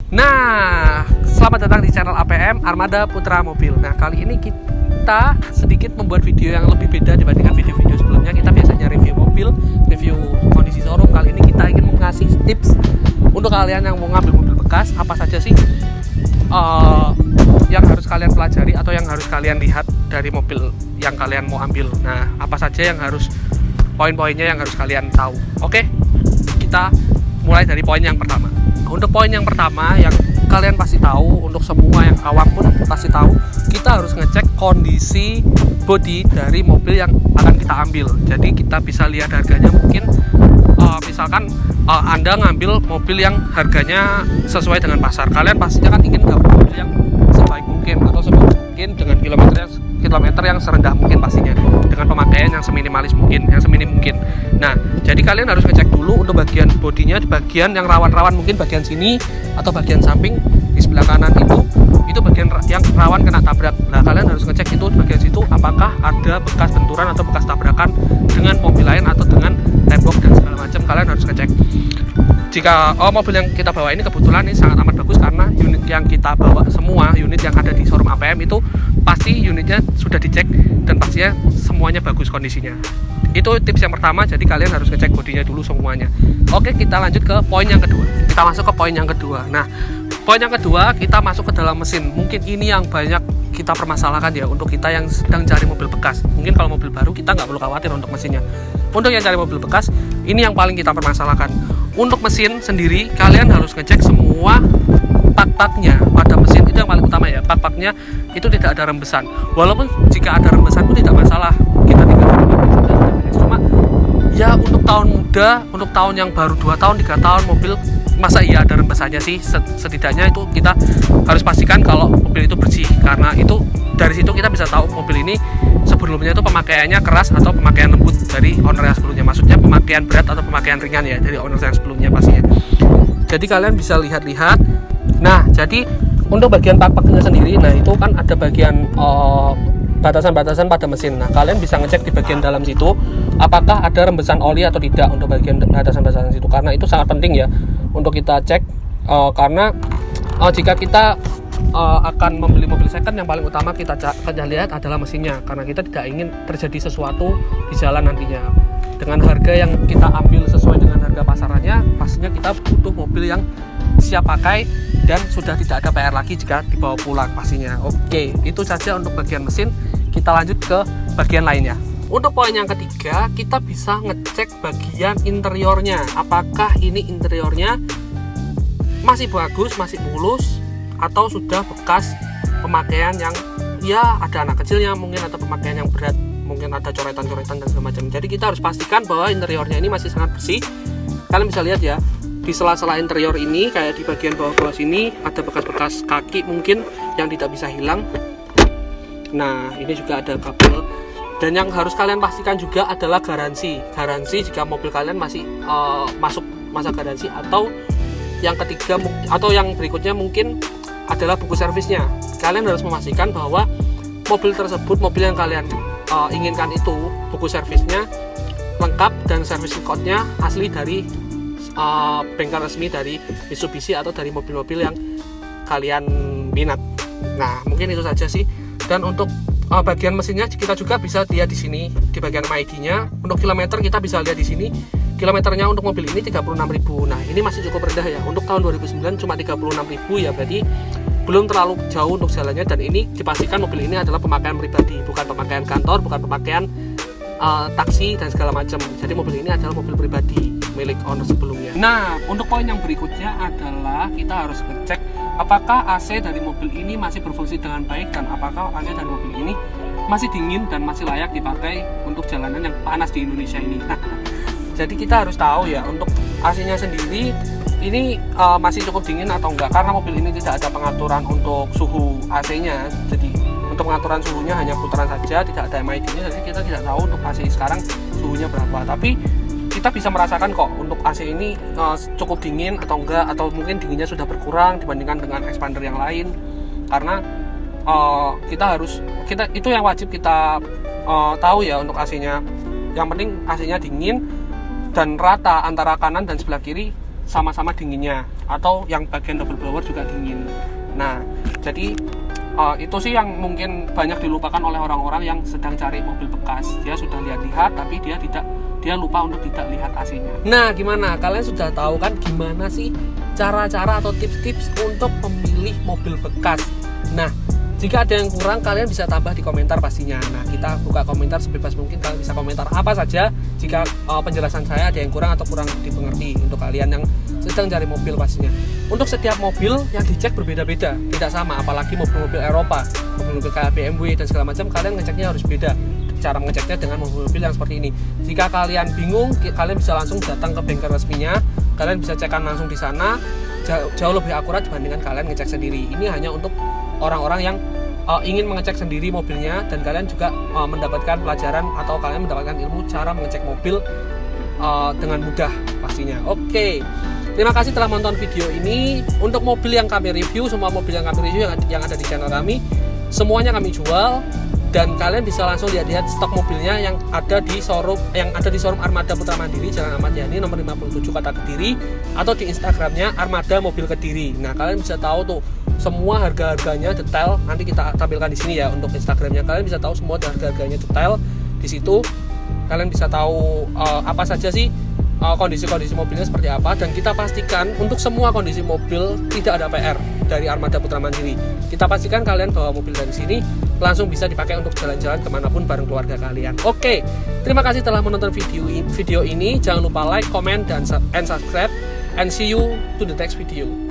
Nah, selamat datang di channel APM Armada Putra Mobil. Nah, kali ini kita sedikit membuat video yang lebih beda dibandingkan video-video sebelumnya. Kita biasanya review mobil, review kondisi showroom. Kali ini kita ingin mengasih tips untuk kalian yang mau ngambil mobil bekas. Apa saja sih yang harus kalian pelajari atau yang harus kalian lihat dari mobil yang kalian mau ambil. Nah, apa saja yang harus poin-poinnya yang harus kalian tahu. Oke, kita mulai dari poin yang pertama. Untuk poin yang pertama yang kalian pasti tahu, untuk semua yang awam pun pasti tahu, kita harus ngecek kondisi bodi dari mobil yang akan kita ambil. Jadi kita bisa lihat harganya mungkin misalkan Anda ngambil mobil yang harganya sesuai dengan pasar. Kalian pastinya kan ingin ngambil mobil yang sebaik mungkin atau sebaik mungkin dengan kilometer yang serendah mungkin pastinya, dengan pemakaian yang seminimalis mungkin, yang seminim mungkin. Nah, jadi kalian harus ngecek dulu untuk bagian bodinya, di bagian yang rawan-rawan, mungkin bagian sini atau bagian samping di sebelah kanan itu bagian yang rawan kena tabrak. Nah, kalian harus ngecek itu di bagian situ apakah ada bekas benturan atau bekas tabrakan dengan mobil lain atau dengan tembok dan segala macam. Kalian harus ngecek. Jika mobil yang kita bawa ini kebetulan ini sangat amat bagus, karena unit yang kita bawa, semua unit yang ada di showroom APM itu pasti unitnya sudah dicek dan pastinya semuanya bagus kondisinya. Itu tips yang pertama, jadi kalian harus ngecek bodinya dulu semuanya. Oke, kita lanjut ke poin yang kedua. Kita masuk ke poin yang kedua. Nah, poin yang kedua kita masuk ke dalam mesin. Mungkin ini yang banyak kita permasalahkan ya untuk kita yang sedang cari mobil bekas. Mungkin kalau mobil baru kita nggak perlu khawatir untuk mesinnya. Untuk yang cari mobil bekas, ini yang paling kita permasalahkan. Untuk mesin sendiri, kalian harus ngecek semua pak-paknya pada mesin. Itu yang paling utama ya, pak-paknya itu tidak ada rembesan. Walaupun jika ada rembesan pun tidak masalah, kita tinggal cuma ya untuk tahun muda, untuk tahun yang baru 2 tahun, 3 tahun mobil, masa iya ada rembesannya sih? Setidaknya itu kita harus pastikan kalau mobil itu bersih, karena itu dari situ kita bisa tahu mobil ini sebelumnya itu pemakaiannya keras atau pemakaian lembut dari owner yang sebelumnya. Maksudnya pemakaian berat atau pemakaian ringan ya dari owner yang sebelumnya pastinya. Jadi kalian bisa lihat-lihat. Nah, jadi untuk bagian pak-paknya sendiri, nah itu kan ada bagian batasan-batasan pada mesin. Nah, kalian bisa ngecek di bagian dalam situ apakah ada rembesan oli atau tidak untuk bagian batasan-batasan situ, karena itu sangat penting ya untuk kita cek, karena jika kita akan membeli mobil second, yang paling utama kita lihat adalah mesinnya, karena kita tidak ingin terjadi sesuatu di jalan nantinya. Dengan harga yang kita ambil sesuai dengan harga pasarannya, pastinya kita butuh mobil yang siap pakai dan sudah tidak ada PR lagi jika dibawa pulang pastinya. Oke, itu saja untuk bagian mesin. Kita lanjut ke bagian lainnya. Untuk poin yang ketiga, kita bisa ngecek bagian interiornya. Apakah ini interiornya masih bagus, masih mulus, atau sudah bekas pemakaian yang ya ada anak kecilnya mungkin, atau pemakaian yang berat, mungkin ada coretan-coretan dan segala macam. Jadi kita harus pastikan bahwa interiornya ini masih sangat bersih. Kalian bisa lihat ya, di sela-sela interior ini, kayak di bagian bawah-bawah sini ada bekas-bekas kaki mungkin yang tidak bisa hilang. Nah, ini juga ada kabel. Dan yang harus kalian pastikan juga adalah garansi jika mobil kalian masih masuk masa garansi, atau yang ketiga atau yang berikutnya mungkin adalah buku servisnya. Kalian harus memastikan bahwa mobil tersebut, mobil yang kalian inginkan itu, buku servisnya lengkap dan service record-nya asli dari bengkel resmi dari Mitsubishi atau dari mobil-mobil yang kalian minat. Nah, mungkin itu saja sih. Dan untuk bagian mesinnya kita juga bisa lihat di sini di bagian MID-nya. Untuk kilometer kita bisa lihat di sini. Kilometernya untuk mobil ini 36.000. Nah, ini masih cukup rendah ya. Untuk tahun 2009 cuma 36.000 ya, berarti belum terlalu jauh untuk jalannya. Dan ini dipastikan mobil ini adalah pemakaian pribadi, bukan pemakaian kantor, bukan pemakaian taksi dan segala macam. Jadi mobil ini adalah mobil pribadi milik owner sebelumnya. Nah, untuk poin yang berikutnya adalah kita harus ngecek apakah AC dari mobil ini masih berfungsi dengan baik, dan apakah AC dari mobil ini masih dingin dan masih layak dipakai untuk jalanan yang panas di Indonesia ini. Jadi kita harus tahu ya, untuk AC-nya sendiri ini masih cukup dingin atau enggak, karena mobil ini tidak ada pengaturan untuk suhu AC-nya. Jadi untuk pengaturan suhunya hanya putaran saja, tidak ada MID-nya, jadi kita tidak tahu untuk AC sekarang suhunya berapa. Tapi kita bisa merasakan kok untuk AC ini cukup dingin atau enggak, atau mungkin dinginnya sudah berkurang dibandingkan dengan expander yang lain. Karena kita itu yang wajib kita tahu ya untuk AC-nya. Yang penting AC-nya dingin dan rata antara kanan dan sebelah kiri sama-sama dinginnya. atau yang bagian double blower juga dingin. Nah, jadi itu sih yang mungkin banyak dilupakan oleh orang-orang yang sedang cari mobil bekas. Dia sudah lihat-lihat tapi dia lupa untuk tidak lihat AC-nya. Nah, gimana? Kalian sudah tahu kan gimana sih cara-cara atau tips-tips untuk memilih mobil bekas. Nah, jika ada yang kurang, kalian bisa tambah di komentar pastinya. Nah, kita buka komentar sebebas mungkin. Kalian bisa komentar apa saja jika penjelasan saya ada yang kurang atau kurang dimengerti untuk kalian yang sedang cari mobil pastinya. Untuk setiap mobil yang dicek berbeda-beda, tidak sama. Apalagi mobil-mobil Eropa, mobil-mobil kayak BMW dan segala macam, kalian ngeceknya harus beda. Cara mengeceknya dengan mobil-mobil yang seperti ini. Jika kalian bingung, kalian bisa langsung datang ke bengkel resminya. Kalian bisa cekkan langsung di sana. Jauh lebih akurat dibandingkan kalian ngecek sendiri. Ini hanya untuk orang-orang yang ingin mengecek sendiri mobilnya, dan kalian juga mendapatkan pelajaran atau kalian mendapatkan ilmu cara mengecek mobil dengan mudah pastinya. Oke. Terima kasih telah menonton video ini. Untuk mobil yang kami review, semua mobil yang kami review yang ada di channel kami, semuanya kami jual, dan kalian bisa langsung lihat-lihat stok mobilnya yang ada di showroom Armada Putra Mandiri, Jalan Ahmad Yani nomor 57 Kota Kediri, atau di Instagramnya Armada Mobil Kediri. Nah, kalian bisa tahu tuh semua harga-harganya detail. Nanti kita tampilkan di sini ya untuk Instagramnya. Kalian bisa tahu semua harga-harganya detail di situ. Kalian bisa tahu apa saja sih kondisi-kondisi mobilnya seperti apa, dan kita pastikan untuk semua kondisi mobil tidak ada PR dari Armada Putra Mandiri. Kita pastikan kalian bawa mobil dari sini langsung bisa dipakai untuk jalan-jalan kemanapun bareng keluarga kalian. Oke, terima kasih telah menonton video ini. Jangan lupa like, comment, dan subscribe, and see you to the next video.